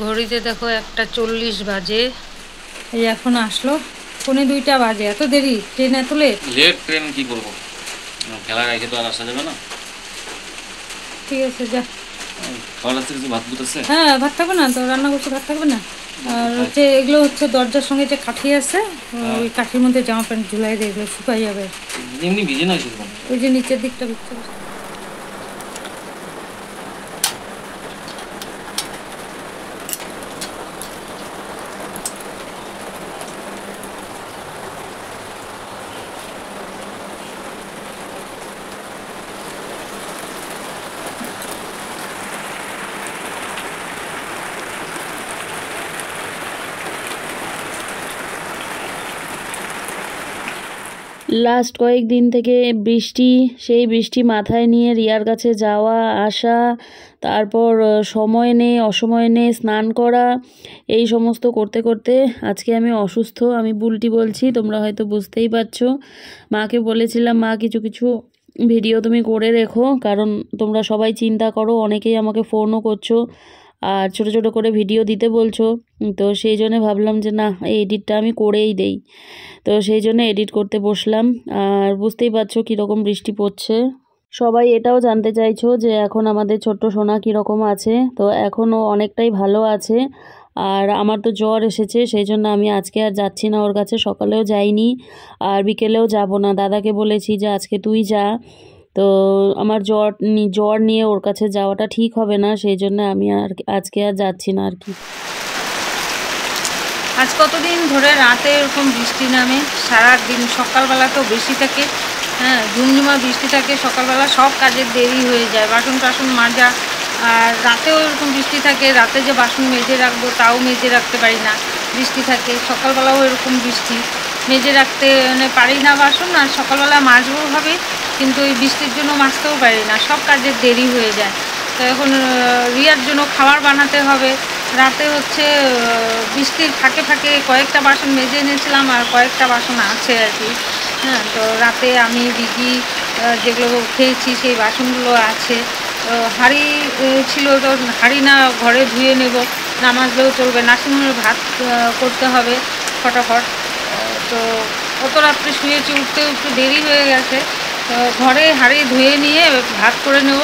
ঘড়িতে দেখো 1:40 বাজে, এই এখন আসলো, 1:45 বাজে। এত দেরি? ট্রেন এত লেট? ট্রেন কি করবো, খেলা রেখে তো আর আসা যাবে না। ঠিক আছে, যা। খাওয়ার আসতে কিছু ভাত আছে? হ্যাঁ, ভাত থাকবে না তো? রান্না করছে, ভাত থাকবে না? আর হচ্ছে এগুলো হচ্ছে দরজার সঙ্গে যে কাঠি আছে, ওই কাঠির মধ্যে জামা প্যান্ট ঝুলাই দিয়ে এগুলো শুকাই যাবে। এমনি ভিজে না সেরকম? ওই যে নিচের দিকটা ভিজছে। লাস্ট কয়েকদিন থেকে বৃষ্টি, সেই বৃষ্টি মাথায় নিয়ে রিয়ার কাছে যাওয়া আসা, তারপর সময় নেই অসময় নেই স্নান করা, এই সমস্ত করতে করতে আজকে আমি অসুস্থ। আমি বুলটি বলছি, তোমরা হয়তো বুঝতেই পারছো। মাকে বলেছিলাম, মা কিছু কিছু ভিডিও তুমি করে রেখো, কারণ তোমরা সবাই চিন্তা করো, অনেকেই আমাকে ফোনও করছো আর ছোট ছোট করে ভিডিও দিতে বলছো। তো সেই জন্য ভাবলাম যে না, এই এডিটটা আমি করেই দেই। তো সেই জন্য এডিট করতে বসলাম। আর বুঝতেই পারছো কীরকম বৃষ্টি পড়ছে। সবাই এটাও জানতে চাইছো যে এখন আমাদের ছোট্ট সোনা কীরকম আছে। তো এখনও অনেকটাই ভালো আছে। আর আমার তো জ্বর এসেছে, সেই জন্য আমি আজকে আর যাচ্ছি না ওর কাছে, সকালেও যাইনি আর বিকেলেও যাব না। দাদাকে বলেছি যে আজকে তুই যা। তো আমার জ্বর নিয়ে ওর কাছে যাওয়াটা ঠিক হবে না, সেই জন্য আমি আর আজকে আর যাচ্ছি না আর কি। আজ কতদিন ধরে রাতে এরকম বৃষ্টি নামে, সারা দিন সকালবেলা তো বেশি থাকে, হ্যাঁ, ঝুমঝুমা বৃষ্টি থাকে সকালবেলা, সব কাজের দেরি হয়ে যায়, বাসন টাসন মাজা। আর রাতেও এরকম বৃষ্টি থাকে, রাতে যে বাসন মেজে রাখবো তাও মেজে রাখতে পারি না, বৃষ্টি থাকে। সকালবেলাও এরকম বৃষ্টি, মেজে রাখতে মানে পারি না বাসন, আর সকালবেলা মাজবো ভাবে, কিন্তু এই বৃষ্টির জন্য মাজতেও পারি না, সব কাজের দেরি হয়ে যায়। তো এখন রিয়ার জন্য খাবার বানাতে হবে। রাতে হচ্ছে বৃষ্টির ফাঁকে ফাঁকে কয়েকটা বাসন মেজে এনেছিলাম, আর কয়েকটা বাসন আছে আর কি। হ্যাঁ, তো রাতে আমি দিদি যেগুলো খেয়েছি সেই বাসনগুলো আছে। তো হাঁড়ি ছিল, তো হাঁড়ি না ঘরে ধুয়ে নেব, না মাজলেও চলবে, নার্সিংহোমে ভাত করতে হবে ফটাফট। তো অত রাত্রে শুয়েছি, উঠতেও একটু দেরি হয়ে গেছে। তো ঘরে হাঁড়ি ধুয়ে নিয়ে ভাত করে নেব,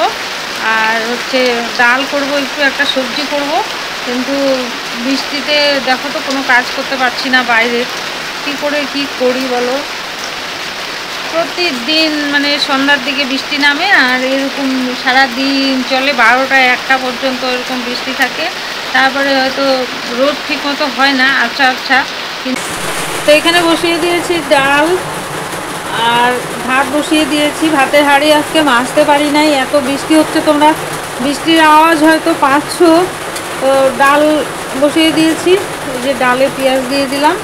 আর হচ্ছে ডাল করব, একটু একটা সবজি করব। কিন্তু বৃষ্টিতে দেখো তো কোনো কাজ করতে পারছি না বাইরে, কি করে কি করি বলো। প্রতিদিন মানে সন্ধ্যার দিকে বৃষ্টি নামে, আর এরকম সারাদিন চলে, 12টা 1টা পর্যন্ত এরকম বৃষ্টি থাকে। তারপরে হয়তো রোদ ঠিক মতো হয় না, আচ্ছা আচ্ছা। তো এখানে বসিয়ে দিয়েছি ডাল, আর ভাত বসিয়ে দিয়েছি। ভাতের হাঁড়ি আজকে মাজতে পারি নাই, এত বৃষ্টি হচ্ছে, তোমরা বৃষ্টির আওয়াজ হয়তো পাচ্ছ। তো ডাল বসিয়ে দিয়েছি, এই যে ডালে পেঁয়াজ দিয়ে দিলাম।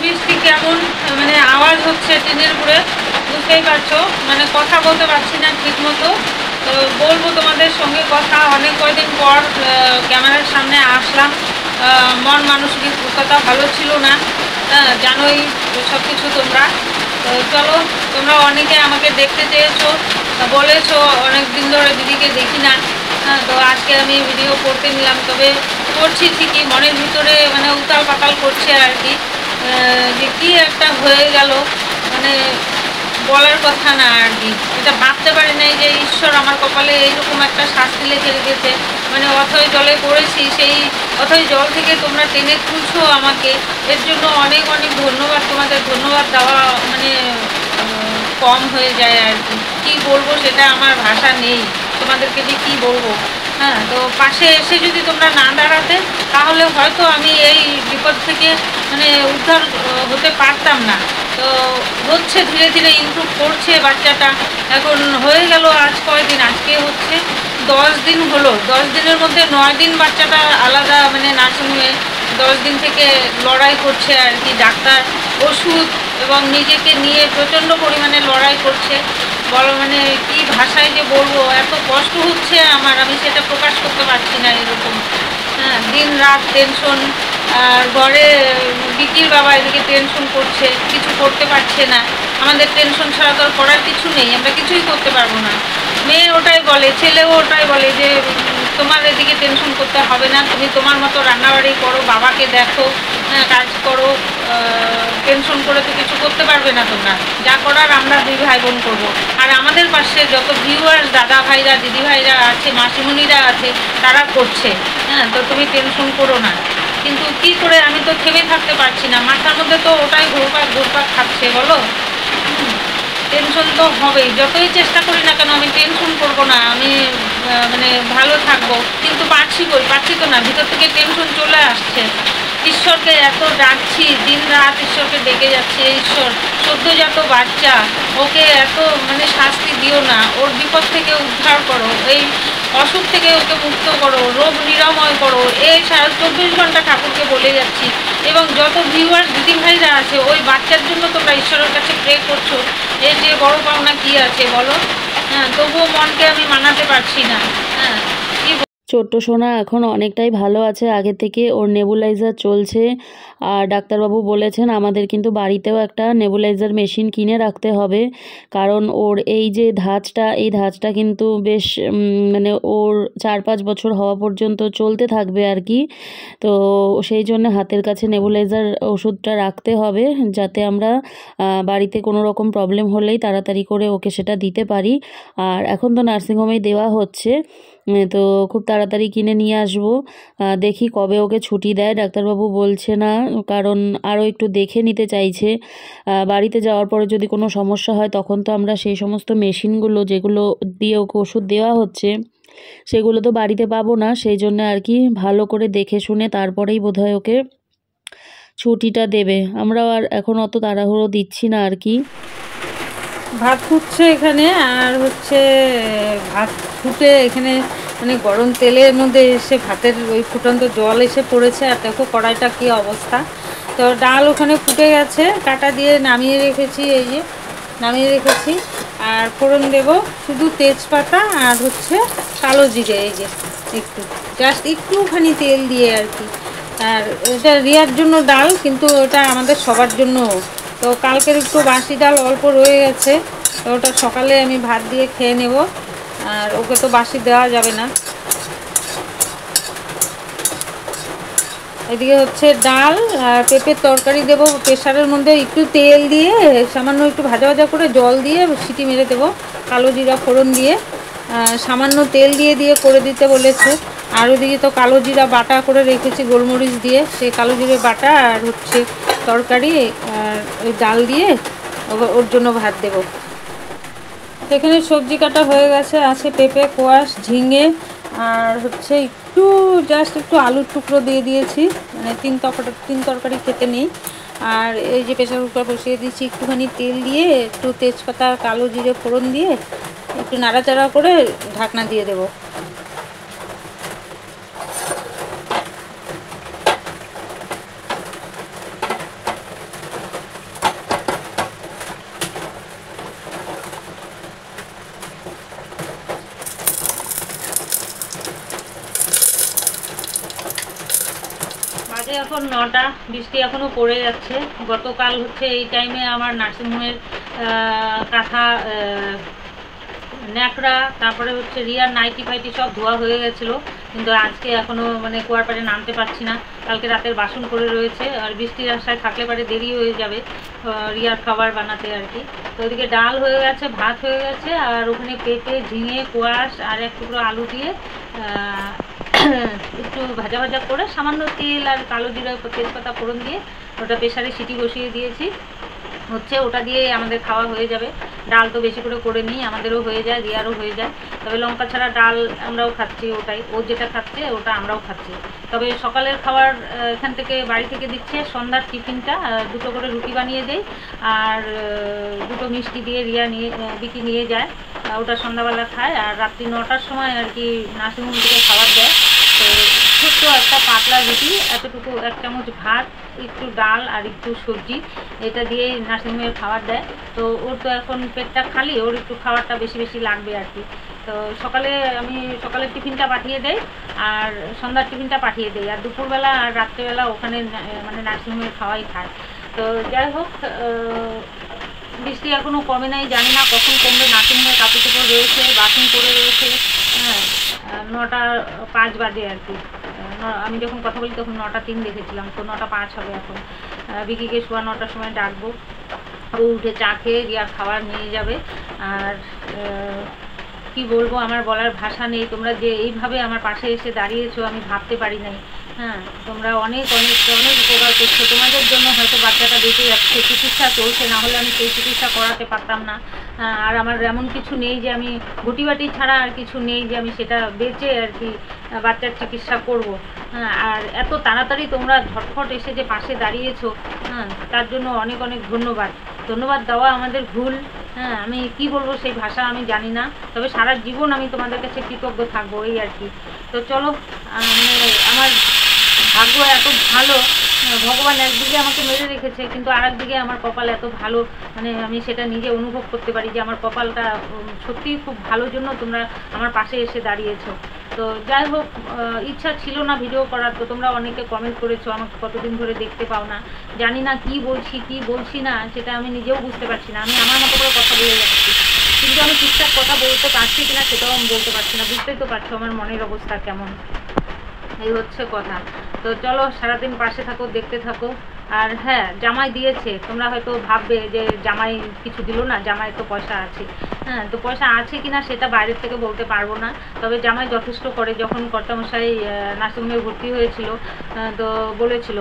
বৃষ্টি কেমন মানে আওয়াজ হচ্ছে ট্রেনের উপরে, বুঝতেই পারছো, মানে কথা বলতে পারছি না ঠিক মতো। তো বলবো তোমাদের সঙ্গে কথা, অনেক কয়েকদিন পর ক্যামেরার সামনে আসলাম। মন মানসিকতা ভালো ছিল না, জানোই সব কিছু তোমরা। তো চলো, তোমরা অনেকে আমাকে দেখতে চেয়েছো, বলেছো অনেক দিন ধরে দিদিকে দেখি না। তো আজকে আমি ভিডিও করতে নিলাম, তবে করছি ঠিকই, মনের ভিতরে মানে উতাল পাতাল করছে আর কি, যে কী একটা হয়ে গেল, মানে বলার কথা না আর কি। এটা ভাবতে পারি নাই যে ঈশ্বর আমার কপালে এইরকম একটা শাস্তি লিখে রেখেছে। মানে অথই জলে পড়েছি, সেই অথই জল থেকে তোমরা টেনে তুলছো আমাকে, এর জন্য অনেক অনেক ধন্যবাদ তোমাদের। ধন্যবাদ দেওয়া মানে কম হয়ে যায় আর কি, কী বলবো সেটা আমার ভাষা নেই, তোমাদেরকে যে কী বলবো। হ্যাঁ, তো পাশে এসে যদি তোমরা না দাঁড়াতে, তাহলে হয়তো আমি এই বিপদ থেকে মানে উদ্ধার হতে পারতাম না। তো হচ্ছে, ধীরে ধীরে ইমপ্রুভ করছে বাচ্চাটা। এখন হয়ে গেল আজ কয়দিন, আজকে হচ্ছে 10 দিন হলো। 10 দিনের মধ্যে 9 দিন বাচ্চাটা আলাদা মানে নার্সিংহোমে, 10 দিন থেকে লড়াই করছে আর কি, ডাক্তার, ওষুধ এবং নিজেকে নিয়ে প্রচণ্ড পরিমাণে লড়াই করছে। বলো মানে কি ভাষায় যে বলবো, এত কষ্ট হচ্ছে আমার, আমি সেটা প্রকাশ করতে পারছি না এরকম। হ্যাঁ, দিন রাত টেনশন, আর ঘরে বিকির বাবা এদিকে টেনশন করছে, কিছু করতে পারছে না। আমাদের টেনশন ছাড়া তো করার কিছু নেই, আমরা কিছুই করতে পারবো না। মেয়ে ওটাই বলে, ছেলেও ওটাই বলে যে তোমার এদিকে টেনশন করতে হবে না, তুমি তোমার মতো রান্নাবাড়ি করো, বাবাকে দেখো, কাজ করো, টেনশন করে তো কিছু করতে পারবে না তোমরা। যা করার আমরা দুই ভাই বোন করবো। আর আমাদের পাশে যত ভিউয়ার্স দাদা ভাইরা দিদি ভাইরা আছে, মাসিমণিরা আছে, তারা করছে। তো তুমি টেনশন করো না। কিন্তু কি করে, আমি তো থেমে থাকতে পারছি না, মাথার মধ্যে তো ওটাই ঘুরপাক খাচ্ছে বলো। টেনশন তো হবেই, যতই চেষ্টা করি না কেন আমি টেনশন করবো না, আমি মানে ভালো থাকবো, কিন্তু পারছি তো না, ভিতর থেকে টেনশন চলে আসছে। ঈশ্বরকে এত ডাকছি, দিন রাত ঈশ্বরকে ডেকে যাচ্ছে, ঈশ্বর সদ্যজাত বাচ্চা, ওকে এত মানে শাস্তি দিও না, ওর বিপদ থেকে উদ্ধার করো, এই অসুখ থেকে ওকে মুক্ত করো, রোগ নিরাময় করো, এই 24 ঘন্টা ঠাকুরকে বলে যাচ্ছি। এবং যত ভিউয়ার দিদি ভাইরা আছে, ওই বাচ্চার জন্য তোমরা ঈশ্বরের কাছে প্রে করছো, এর যে বড় পাওনা কি আছে বলো। তবুও মনকে আমি মানাতে পারছি না। ছোট্ট সোনা এখন অনেকটাই ভালো আছে আগে থেকে, ওর নেবুলাইজার চলছে। আর ডাক্তারবাবু বলেছেন আমাদের কিন্তু বাড়িতেও একটা নেবুলাইজার মেশিন কিনে রাখতে হবে, কারণ ওর এই যে এই ধাঁচটা কিন্তু বেশ মানে ওর 4-5 বছর হওয়া পর্যন্ত চলতে থাকবে আর কি। তো সেই জন্য হাতের কাছে নেবুলাইজার ওষুধটা রাখতে হবে, যাতে আমরা বাড়িতে কোনো রকম প্রবলেম হলেই তাড়াতাড়ি করে ওকে সেটা দিতে পারি। আর এখন তো নার্সিংহোমেই দেওয়া হচ্ছে, তো খুব তাড়াতাড়ি কিনে নিয়ে আসবো। দেখি কবে ওকে ছুটি দেয়, ডাক্তারবাবু বলছে না, কারণ আরও একটু দেখে নিতে চাইছে। বাড়িতে যাওয়ার পরে যদি কোনো সমস্যা হয় তখন তো আমরা সেই সমস্ত মেশিনগুলো যেগুলো দিয়ে ওকে ওষুধ দেওয়া হচ্ছে সেগুলো তো বাড়িতে পাবো না, সেই জন্য আর কি ভালো করে দেখে শুনে তারপরেই বোধহয় ওকে ছুটিটা দেবে। আমরাও আর এখন অত তাড়াহুড়ো দিচ্ছি না আর কি। ভাত ফুটছে এখানে, আর হচ্ছে ভাত ফুটে এখানে মানে গরম তেলের মধ্যে এসে ভাতের ওই ফুটন্ত জল এসে পড়েছে। আর দেখো কড়াইটা কী অবস্থা। তো ডাল ওখানে ফুটে গেছে, কাটা দিয়ে নামিয়ে রেখেছি, এই যে নামিয়ে রেখেছি। আর ফোড়ন দেব শুধু তেজপাতা আর হচ্ছে কালো জিরে, এই যে জাস্ট একটুখানি তেল দিয়ে আর কি। আর এটা রিয়ার জন্য ডাল, কিন্তু ওটা আমাদের সবার জন্য। তো কালকের একটু বাসি ডাল অল্প রয়ে গেছে, তো ওটা সকালে আমি ভাত দিয়ে খেয়ে নেব, আর ওকে তো বাসি দেওয়া যাবে না। এদিকে হচ্ছে ডাল আর পেঁপের তরকারি দেবো প্রেশারের মধ্যে, একটু তেল দিয়ে সামান্য একটু ভাজা ভাজা করে জল দিয়ে সিটি মেরে দেবো, কালো জিরা ফোড়ন দিয়ে সামান্য তেল দিয়ে করে দিতে বলেছে। আর ওদিকে তো কালো জিরা বাটা করে রেখেছি গোলমরিচ দিয়ে, সেই কালো জিরে বাটা আর হচ্ছে তরকারি আর ওই ডাল দিয়ে ওর জন্য ভাত দেব। এখানে সবজি কাটা হয়ে গেছে, আছে পেঁপে, কোয়াশ, ঝিঙে, আর হচ্ছে জাস্ট একটু আলুর টুকরো দিয়ে দিয়েছি, মানে তিন তরকারি খেতে নেই। আর এই যে প্রেসার কুকার বসিয়ে দিয়েছি, একটুখানি তেল দিয়ে একটু তেজপাতা কালো জিরে ফোড়ন দিয়ে একটু নাড়াচাড়া করে ঢাকনা দিয়ে দেবো। এখন 9টা, বৃষ্টি এখনও পড়ে যাচ্ছে। গতকাল হচ্ছে এই টাইমে আমার নার্সিংহোমের কাঁথা, ন্যাকড়া, তারপরে হচ্ছে রিয়ার নাইটি ফাইটি সব ধোয়া হয়ে গেছিলো, কিন্তু আজকে এখনও মানে কুয়ার পাড়ে নামতে পারছি না। কালকে রাতের বাসন করে রয়েছে, আর বৃষ্টির আশায় থাকলে পারে দেরি হয়ে যাবে রিয়ার খাবার বানাতে আর কি। তো ওইদিকে ডাল হয়ে গেছে, ভাত হয়ে গেছে, আর ওখানে পেঁপে, ঝিঙে, কোয়াশ আর এক টুকরো আলু দিয়ে একটু ভাজা ভাজা করে সামান্য তেল আর কালো জিরা তেজপাতা ফোড়ন দিয়ে ওটা প্রেসারে সিটি বসিয়ে দিয়েছি, হচ্ছে ওটা দিয়ে আমাদের খাওয়া হয়ে যাবে। ডাল তো বেশি করে নিই, আমাদেরও হয়ে যায়, রিয়ারও হয়ে যায়। তবে লঙ্কা ছাড়া ডাল আমরাও খাচ্ছি, ওটাই ও যেটা খাচ্ছে ওটা আমরাও খাচ্ছি। তবে সকালের খাবার এখান থেকে বাড়ি থেকে দিচ্ছে, সন্ধ্যার টিফিনটা 2টো করে রুটি বানিয়ে দেয়, আর 2টো মিষ্টি দিয়ে বিকি নিয়ে যায়, ওটা সন্ধ্যাবেলা খায়। আর রাত্রি 9টার সময় আর কি নার্সিংহোম থেকে খাবার দেয়। তো ছোট্ট একটা পাতলা রুটি, এতটুকু 1 চামচ ভাত, একটু ডাল আর একটু সবজি, এটা দিয়ে নার্সিংহোমের খাবার দেয়। তো ওর তো এখন পেটটা খালি, ওর একটু খাবারটা বেশি বেশি লাগবে আর কি। তো আমি সকালের টিফিনটা পাঠিয়ে দেই আর সন্ধ্যার টিফিনটা পাঠিয়ে দেই, আর দুপুরবেলা আর রাত্রেবেলা ওখানে মানে নার্সিংহোমের খাওয়াই খায়। তো যাই হোক, বৃষ্টি এখনও কমে নাই, জানি না কখন কমবে। নার্সিংহোমের কাপড় চোপড় রয়েছে, বাসন পড়ে রয়েছে। হ্যাঁ, 9:05 বাজে আর কি। আমি যখন কথা বলি তখন 9:03 দেখেছিলাম, তো 9:05 হবে এখন। বিকিকে সোয়া 9টার সময় ডাকবো, ও উঠে চা খেয়ে রিয়ার খাবার নিয়ে যাবে। আর কি বলবো, আমার বলার ভাষা নেই। তোমরা যে এইভাবে আমার পাশে এসে দাঁড়িয়েছো আমি ভাবতে পারি নাই। হ্যাঁ, তোমরা অনেক অনেক অনেক উপকার করছো। তোমাদের জন্য হয়তো বাচ্চাটা বেঁচে যাচ্ছে, চিকিৎসা চলছে, না হলে আমি সেই চিকিৎসা করাতে পারতাম না। আর আমার এমন কিছু নেই যে আমি ঘটিবাটি ছাড়া আর কিছু নেই যে আমি সেটা বেঁচে আর কি বাচ্চার চিকিৎসা করব। হ্যাঁ, আর এত তাড়াতাড়ি তোমরা ঝটফট এসে যে পাশে দাঁড়িয়েছো, হ্যাঁ, তার জন্য অনেক অনেক ধন্যবাদ। ধন্যবাদ দেওয়া আমাদের ভুল। হ্যাঁ, আমি কি বলবো সেই ভাষা আমি জানি না, তবে সারা জীবন আমি তোমাদের কাছে কৃতজ্ঞ থাকবো, এই আর কি। তো চলো, মানে আমার ভাগ্য এত ভালো, ভগবান একদিকে আমাকে মেরে রেখেছে, কিন্তু আর একদিকে আমার কপাল এত ভালো, মানে আমি সেটা নিজে অনুভব করতে পারি যে আমার কপালটা সত্যিই খুব ভালো জন্য তোমরা আমার পাশে এসে দাঁড়িয়েছো। তো যাই হোক, ইচ্ছা ছিল না ভিডিও করার, তো তোমরা অনেকে কমেন্ট করেছো আমাকে কতদিন ধরে দেখতে পাও না। জানি না কি বলছি না সেটা আমি নিজেও বুঝতে পারছি না। আমি আমার মতো করে কথা বলে যাচ্ছি, কিন্তু আমি ঠিকঠাক কথা বলতে পারছি কিনা সেটাও আমি বলতে পারছি না। বুঝতেই তো পারছো আমার মনের অবস্থা কেমন, এই হচ্ছে কথা। তো চলো, সারাদিন পাশে থাকো, দেখতে থাকো। আর হ্যাঁ, জামাই দিয়েছে। তোমরা হয়তো ভাববে যে জামাই কিছু দিল না, জামাই তো পয়সা আছে। হ্যাঁ, তো পয়সা আছে কিনা সেটা বাইরের থেকে বলতে পারবো না, তবে জামাই যথেষ্ট করে। যখন কর্তামশাই নার্সিংহোমে ভর্তি হয়েছিল, তো বলেছিল,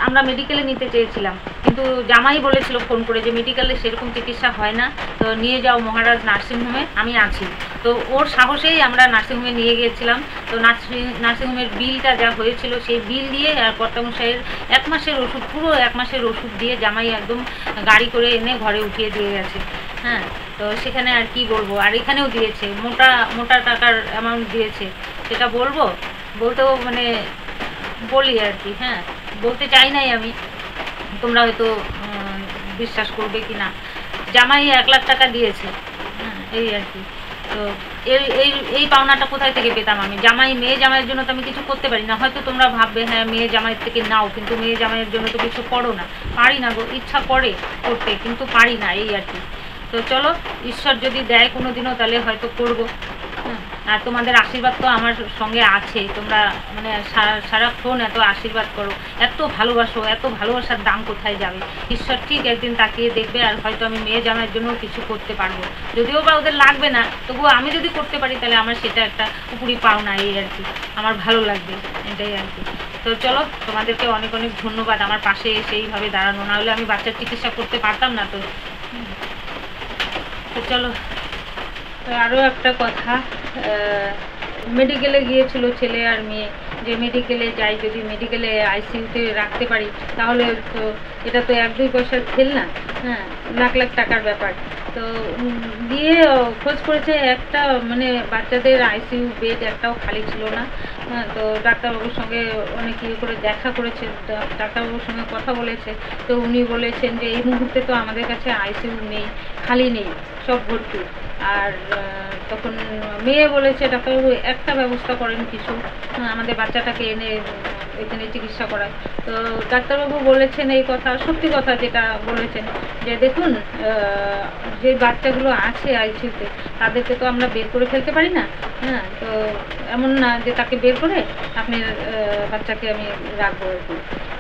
আমরা মেডিকেলে নিতে চেয়েছিলাম, কিন্তু জামাই বলেছিল ফোন করে যে মেডিকেলে সেরকম চিকিৎসা হয় না, তো নিয়ে যাও মহারাজ নার্সিংহোমে, আমি আছি। তো ওর সাহসেই আমরা নার্সিংহোমে নিয়ে গিয়েছিলাম। তো নার্সিংহোমের বিলটা যা হয়েছিল সেই বিল দিয়ে আর কর্তামশাইয়ের 1 মাসের ওষুধ, পুরো 1 মাসের ওষুধ দিয়ে জামাই একদম গাড়ি করে এনে ঘরে উঠিয়ে দিয়ে গেছে। হ্যাঁ, তো সেখানে আর কি বলবো। আর এখানেও দিয়েছে, মোটা টাকার অ্যামাউন্ট দিয়েছে। সেটা বলতেও মানে বলি আর কি। হ্যাঁ, বলতে চাই নাই আমি, তোমরা হয়তো বিশ্বাস করবে কি না। জামাই 1 লাখ টাকা দিয়েছে। হ্যাঁ, এই আর কি। তো এই পাওনাটা কোথায় থেকে পেতাম আমি? মেয়ে জামাইয়ের জন্য তো আমি কিছু করতে পারি না। হয়তো তোমরা ভাববে হ্যাঁ মেয়ে জামাইয়ের থেকে নাও, কিন্তু মেয়ে জামাইয়ের জন্য তো কিছু করো না। পারি না গো, ইচ্ছা করে করতে, কিন্তু পারি না, এই আর কি। তো চলো, ঈশ্বর যদি দেয় কোনো দিনও তাহলে হয়তো করবো। হ্যাঁ, আর তোমাদের আশীর্বাদ তো আমার সঙ্গে আছে। তোমরা মানে সারাক্ষণ এত আশীর্বাদ করো, এত ভালোবাসো, এত ভালোবাসার দাম কোথায় যাবে? ঈশ্বর ঠিক একদিন তাকিয়ে দেখবে, আর হয়তো আমি মেয়ে জামাইয়ের জন্য কিছু করতে পারবো। যদিও বা ওদের লাগবে না, তবুও আমি যদি করতে পারি তাহলে আমার সেটা একটা উপরি পাওনা, এই আর কি। আমার ভালো লাগবে, এটাই আর কি। তো চলো, তোমাদেরকে অনেক অনেক ধন্যবাদ আমার পাশে এসে এইভাবে দাঁড়ানো, না হলে আমি বাচ্চার চিকিৎসা করতে পারতাম না। তো চলো, আরও একটা কথা, মেডিকেলে গিয়েছিল ছেলে আর মেয়ে, যে মেডিকেলে যাই, যদি মেডিকেলে আইসিইউতে রাখতে পারি তাহলে তো এটা তো 1-2 পয়সার খেল না। হ্যাঁ, লাখ লাখ টাকার ব্যাপার। তো দিয়ে খোঁজ করেছে, একটা মানে বাচ্চাদের আইসিইউ বেড একটাও খালি ছিল না। হ্যাঁ, তো ডাক্তারবাবুর সঙ্গে অনেক ইয়ে করে দেখা করেছে, ডাক্তারবাবুর সঙ্গে কথা বলেছে। তো উনি বলেছেন যে এই মুহূর্তে তো আমাদের কাছে আইসিইউ নেই, খালি নেই, সব ভর্তি। আর তখন মেয়ে বলেছে ডাক্তারবাবু একটা ব্যবস্থা করেন কিছু, আমাদের বাচ্চাটাকে এনে এখানে চিকিৎসা করায়। তো ডাক্তারবাবু বলেছেন এই কথা, সত্যি কথা যেটা বলেছেন, যে দেখুন যে বাচ্চাগুলো আছে আইসিইউতে তাদেরকে তো আমরা বের করে ফেলতে পারি না। হ্যাঁ, তো এমন না যে তাকে বের করে আপনার বাচ্চাকে আমি রাখবো আর কি,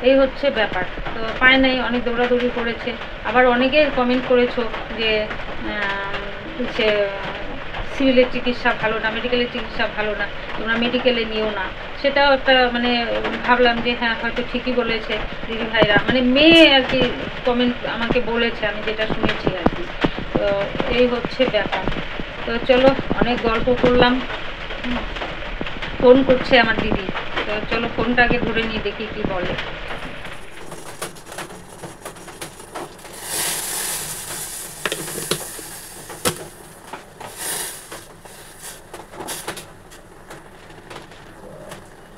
এই হচ্ছে ব্যাপার। তো পায় নাই, অনেক দৌড়াদৌড়ি করেছে। আবার অনেকে কমেন্ট করেছো যে সে সিভিলের চিকিৎসা ভালো না, মেডিকেলের চিকিৎসা ভালো না, তোমরা মেডিকেলে নিও না। সেটাও একটা মানে ভাবলাম যে হ্যাঁ হয়তো ঠিকই বলেছে দিদি ভাইরা, মানে মেয়ে আর কি কমেন্ট আমাকে বলেছে, আমি যেটা শুনেছি আর কি। তো এই হচ্ছে ব্যাপার। তো চলো, অনেক গল্প করলাম। ফোন করছে আমার দিদি, তো চলো ফোনটাকে ধরে নিয়ে দেখি কি বলে।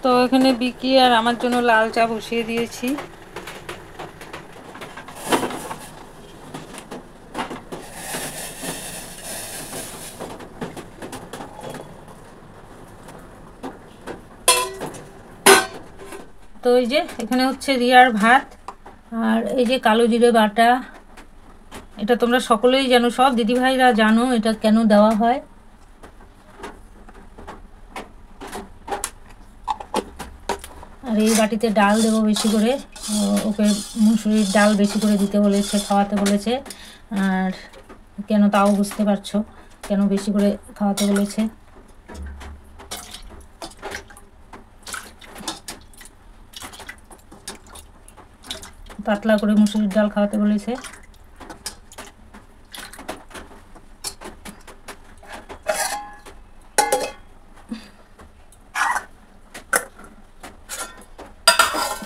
তো এখানে বিকি আর আমার জন্য লাল চা বসিয়ে দিয়েছি। তো এই যে এখানে হচ্ছে রিয়ার ভাত, আর এই যে কালো জিরে বাটা, এটা তোমরা সকলেই জানো, সব দিদিভাইরা জানো এটা কেন দেওয়া হয়। আর এই বাটিতে ডাল দেবো বেশি করে, ওকে মুসুরির ডাল বেশি করে দিতে বলেছে, খাওয়াতে বলেছে। আর কেন তাও বুঝতে পারছো কেন বেশি করে খাওয়াতে বলেছে। পাতলা করে মুসুরির ডাল খাওয়াতে বলেছে।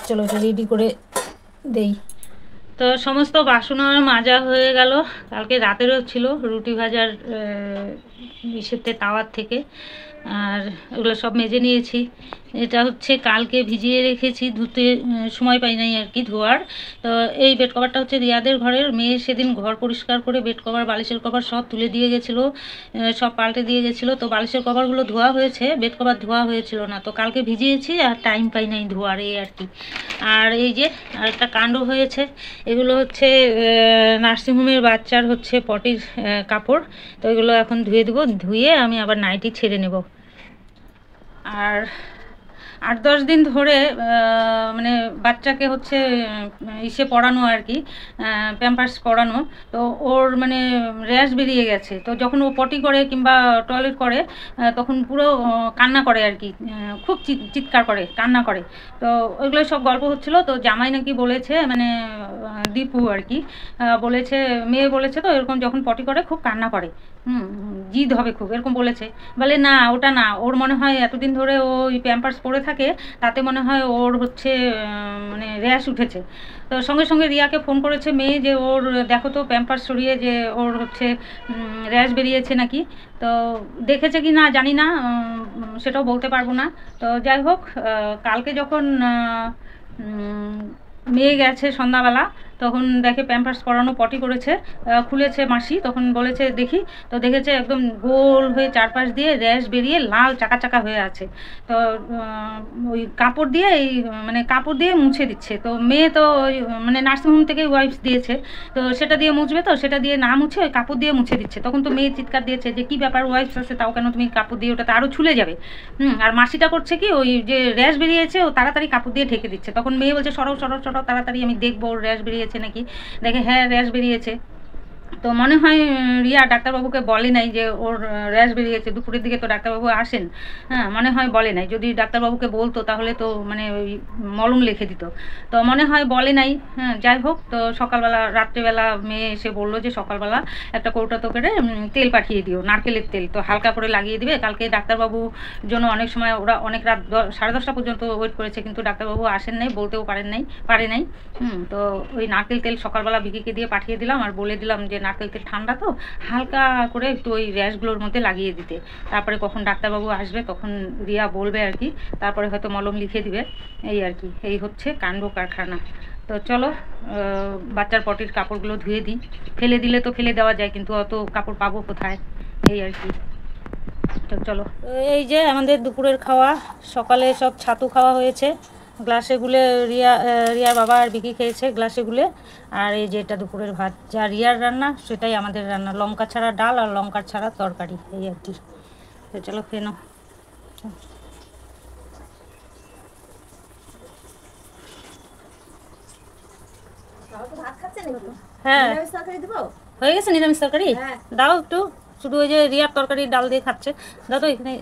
চলো এটা রেডি করে দেই। তো সমস্ত বাসন মাজা হয়ে গেল, কালকে রাতেরও ছিল রুটি ভাজার ইসেতে তাওয়ার থেকে, আর ওগুলো সব মেজে নিয়েছি। এটা হচ্ছে কালকে ভিজিয়ে রেখেছি, ধুতে সময় পাই নাই আর কি ধোয়ার। তো এই বেড কভারটা হচ্ছে রিয়াদের ঘরের, মেয়ে সেদিন ঘর পরিষ্কার করে বেড কভার বালিশের কভার সব তুলে দিয়ে গেছিলো, সব পাল্টে দিয়ে গেছিলো। তো বালিশের কভারগুলো ধোয়া হয়েছে, বেড কভার ধোয়া হয়েছিল না, তো কালকে ভিজিয়েছি আর টাইম পাই নাই ধোয়ার, এই আর কি। আর এই যে আরেকটা কাণ্ড হয়েছে, এগুলো হচ্ছে নার্সিংহোমের বাচ্চার হচ্ছে পটির কাপড়, তো এগুলো এখন ধুয়ে দেবো, ধুয়ে আমি আবার নাইটি ছেড়ে নেব। আর 8-10 দিন ধরে মানে বাচ্চাকে হচ্ছে ইসে পড়ানো আর কি, প্যাম্পার্স পড়ানো। তো ওর মানে র্যাশ বেরিয়ে গেছে, তো যখন ও পটি করে কিংবা টয়লেট করে তখন পুরো কান্না করে আর কি, খুব চিৎকার করে, কান্না করে। তো ওইগুলো সব গল্প হচ্ছিল। তো জামাই নাকি বলেছে, মানে দীপু আর কি বলেছে, মেয়ে বলেছে তো এরকম যখন পটি করে খুব কান্না করে, জিদ হবে খুব, এরকম বলেছে। বলে না ওটা না, ওর মনে হয় এতদিন ধরে ও ওই প্যাম্পার্স পরে থাকে, তাতে মনে হয় ওর হচ্ছে মানে র্যাশ উঠেছে। তো সঙ্গে সঙ্গে রিয়াকে ফোন করেছে মেয়ে যে ওর দেখো তো প্যাম্পার্স সরিয়ে যে ওর হচ্ছে র্যাশ বেরিয়েছে নাকি। তো দেখেছে কি না জানি না, সেটাও বলতে পারবো না। তো যাই হোক, কালকে যখন মেয়ে গেছে সন্ধ্যাবেলা, তখন দেখে প্যাম্পার্স পরানো, পটি করেছে, খুলেছে মাসি, তখন বলেছে দেখি, তো দেখেছে একদম গোল হয়ে চারপাশ দিয়ে র্যাশ বেরিয়ে লাল চাকা চাকা হয়ে আছে। তো ওই কাপড় দিয়ে মানে কাপড় দিয়ে মুছে দিচ্ছে। তো মেয়ে তো ওই মানে নার্সিংহোম থেকে ওয়াইপস দিয়েছে, তো সেটা দিয়ে মুছবে, তো সেটা দিয়ে না মুছে ওই কাপড় দিয়ে মুছে দিচ্ছে। তখন তো মেয়ে চিৎকার দিয়েছে যে কী ব্যাপার, ওয়াইপস আছে তাও কেন তুমি কাপড় দিয়ে, ওটাতে আরও ছুলে যাবে। আর মাসিটা করছে কি, ওই যে র্যাশ বেরিয়েছে ও তাড়াতাড়ি কাপড় দিয়ে ঢেকে দিচ্ছে। তখন মেয়ে বলছে সরো সরো সরো তাড়াতাড়ি, আমি দেখবো ওর র্যাশ বেরিয়েছে নাকি। দেখে হ্যাঁ র্যাশ বেরিয়েছে। তো মনে হয় রিয়া ডাক্তারবাবুকে বলে নাই যে ওর র্যাশ বেরিয়েছে, দুপুরের দিকে তো ডাক্তারবাবু আসেন, হ্যাঁ মনে হয় বলে নাই। যদি ডাক্তারবাবুকে বলতো তাহলে তো মানে ওই মলম লিখে দিত, তো মনে হয় বলে নাই। হ্যাঁ যাই হোক, তো সকালবেলা রাত্রেবেলা মেয়ে এসে বললো যে সকালবেলা একটা কৌটা তো করে তেল পাঠিয়ে দিও, নারকেলের তেল, তো হালকা করে লাগিয়ে দিবে। কালকে ডাক্তারবাবুর জন্য অনেক সময় ওরা অনেক রাত 10:30 পর্যন্ত ওয়েট করেছে, কিন্তু ডাক্তারবাবু আসেন নাই, বলতেও পারে নাই। তো ওই নারকেল তেল সকালবেলা বিকিকে দিয়ে পাঠিয়ে দিলাম, আর বলে দিলাম যে নারকেল তেল ঠান্ডা তো হালকা করে একটু ওই র্যাশগুলোর মধ্যে লাগিয়ে দিতে। তারপরে কখন ডাক্তারবাবু আসবে তখন রিয়া বলবে আর কি, তারপরে হয়তো মলম লিখে দিবে, এই আর কি। এই হচ্ছে কাণ্ড কারখানা। তো চলো বাচ্চার পটির কাপড়গুলো ধুয়ে দিই, ফেলে দিলে তো ফেলে দেওয়া যায়, কিন্তু অত কাপড় পাবো কোথায়, এই আর কি। তো চলো, এই যে আমাদের দুপুরের খাওয়া, সকালে সব ছাতু খাওয়া হয়েছে, গ্লাসে গুলে রিয়ার বাবা আর বিকি খেয়েছে গ্লাসে গুলে। আর এই যে এটা দুপুরের ভাত, যা রিয়ার রান্না সেটাই আমাদের রান্না, লঙ্কা ছাড়া ডাল আর লঙ্কা ছাড়া তরকারি, এই আর কি। তো চলো খেয়ে নাও। হ্যাঁ হয়ে গেছে নিরামিষ তরকারি, দাও একটু, শুধু ওই যে রিয়ার তরকারি ডাল দিয়ে খাচ্ছে, দাও তো এখানে।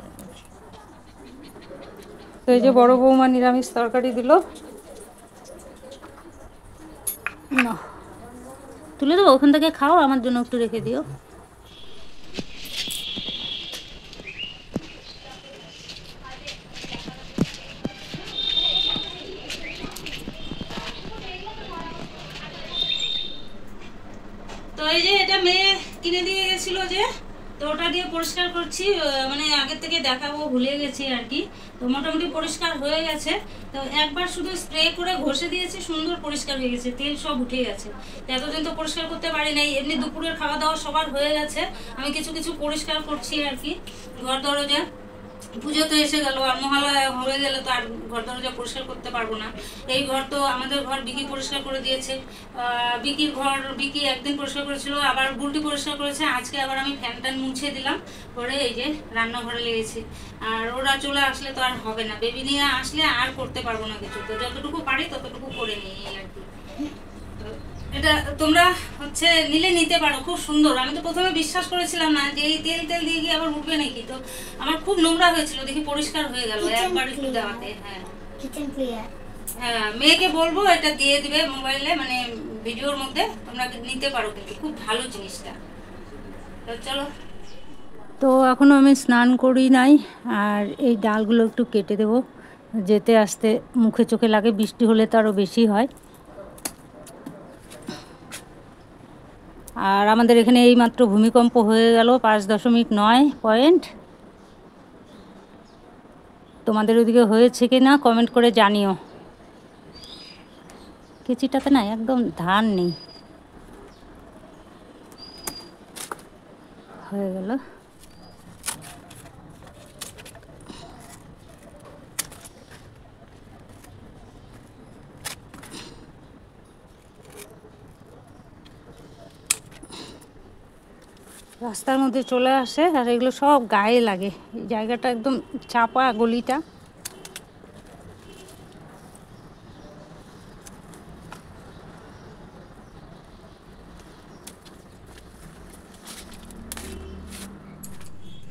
তো এই যে বড় বৌমা নিরামিষ তরকারি দিল, না তুলে দেবো, ওখান থেকে খাও, আমার জন্য একটু রেখে দিও। তো এই যে এটা মেয়ে কিনে দিয়ে গেছিলো যে তো ওটা দিয়ে পরিষ্কার করছি, মানে আগের থেকে দেখাবো ভুলে গেছি আর কি। তো মোটামুটি পরিষ্কার হয়ে গেছে। তো একবার শুধু স্প্রে করে ঘষে দিয়েছি, সুন্দর পরিষ্কার হয়ে গেছে, তেল সব উঠে গেছে। এতদিন তো পরিষ্কার করতে পারি নাই, এমনি দুপুরের খাওয়া দাওয়া সবার হয়ে গেছে, আমি কিছু কিছু পরিষ্কার করছি আর কি। ঘর দরজা, পুজো তো এসে গেল, আর মহালয়া হয়ে গেলে তো আর ঘর দরজা পরিষ্কার করতে পারবো না। এই ঘর তো আমাদের ঘর বিকি পরিষ্কার করে দিয়েছে, বিকির ঘর বিকি একদিন পরিষ্কার করেছিল, আবার বুলটি পরিষ্কার করেছে, আজকে আবার আমি ফ্যান ট্যান মুছে দিলাম, পরে এই যে রান্নাঘরে লেগেছি। আর ওরা চলে আসলে তো আর হবে না, বেবি নিয়ে আসলে আর করতে পারবো না কিছু, তো যতটুকু পারি ততটুকু করে নিই আর কি। এটা তোমরা হচ্ছে নিলে নিতে পারো, খুব সুন্দর। আমি তো প্রথমে বিশ্বাস করেছিলাম না যে এই তেল তেল দিয়ে গিয়ে আবার উঠবে নাকি, তো আমার খুব নোংরা হয়েছিল, দেখি পরিষ্কার হয়ে গেল একবার একটু দেওয়াতে। হ্যাঁ হ্যাঁ, মেয়েকে বলবো এটা দিয়ে দিবে মোবাইলে, মানে ভিডিওর মধ্যে, তোমরা নিতে পারো, কিন্তু খুব ভালো জিনিসটা। তো চলো, তো এখনো আমি স্নান করি নাই, আর এই ডালগুলো একটু কেটে দেবো, যেতে আসতে মুখে চোখে লাগে, বৃষ্টি হলে তো আরও বেশি হয়। আর আমাদের এখানে এইমাত্র ভূমিকম্প হয়ে গেল 5.9 পয়েন্ট। তোমাদের ওদিকে হয়েছে কি না কমেন্ট করে জানিও। কেচিটাতে না একদম ধান নেই, হয়ে গেল। রাস্তার মধ্যে চলে আসে, আর এগুলো সব গায়ে লাগে, এই জায়গাটা একদম চাপা গলিটা।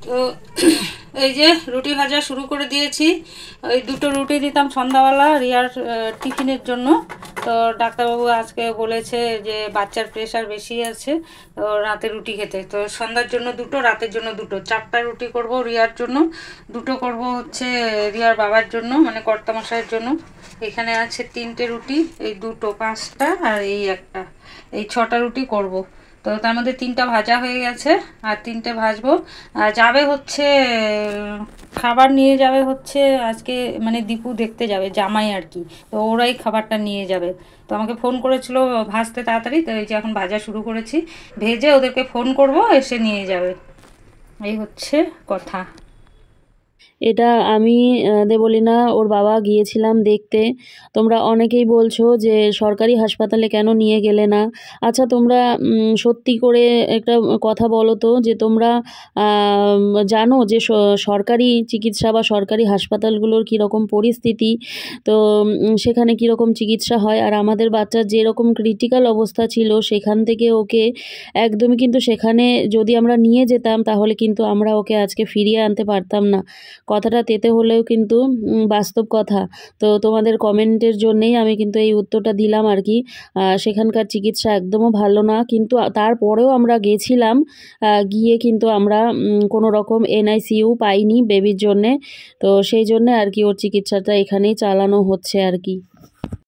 তো এই যে রুটি ভাজা শুরু করে দিয়েছি, ওই 2টো রুটি দিতাম সন্ধ্যাবেলা রিয়ার টিফিনের জন্য। তো ডাক্তারবাবু আজকে বলেছে যে বাচ্চার প্রেশার বেশি আছে, তো রাতে রুটি খেতে। তো সন্ধ্যার জন্য 2টো, রাতের জন্য 2টো, 4টা রুটি করব রিয়ার জন্য, 2টো করব হচ্ছে রিয়ার বাবার জন্য, মানে কর্তামশাইয়ের জন্য। এখানে আছে 3টে রুটি, এই 2টো 5টা, আর এই একটা, এই 6টা রুটি করব। তো তার মধ্যে 3টা ভাজা হয়ে গেছে, আর 3টে ভাজবো। আর যাবে হচ্ছে খাবার নিয়ে যাবে হচ্ছে আজকে, মানে দীপু দেখতে যাবে জামাই আর কি, তো ওরাই খাবারটা নিয়ে যাবে। তো আমাকে ফোন করেছিল ভাজতে তাড়াতাড়ি, তো এই যে এখন ভাজা শুরু করেছি, ভেজে ওদেরকে ফোন করব, এসে নিয়ে যাবে। এই হচ্ছে কথা। এটা আমি দেবলীনা ওর বাবা গিয়েছিলাম দেখতে। তোমরা অনেকেই বলছো যে সরকারি হাসপাতালে কেন নিয়ে গেলে না। আচ্ছা তোমরা সত্যি করে একটা কথা বলো তো, যে তোমরা জানো যে সরকারি চিকিৎসা বা সরকারি হাসপাতালগুলোর কীরকম পরিস্থিতি, তো সেখানে কীরকম চিকিৎসা হয়। আর আমাদের বাচ্চার যেরকম ক্রিটিক্যাল অবস্থা ছিল, সেখান থেকে ওকে একদমই কিন্তু সেখানে যদি আমরা নিয়ে যেতাম, তাহলে কিন্তু আমরা ওকে আজকে ফিরিয়ে আনতে পারতাম না। কথাটা তেতে হলেও কিন্তু বাস্তব কথা। তো তোমাদের কমেন্টের জন্যেই আমি কিন্তু এই উত্তরটা দিলাম আর কি। সেখানকার চিকিৎসা একদমও ভালো না, কিন্তু তারপরেও আমরা গেছিলাম, গিয়ে কিন্তু আমরা কোনো রকম NICU পাইনি বেবির জন্যে। তো সেই জন্যে আর কি ওর চিকিৎসাটা এখানেই চালানো হচ্ছে আর কি।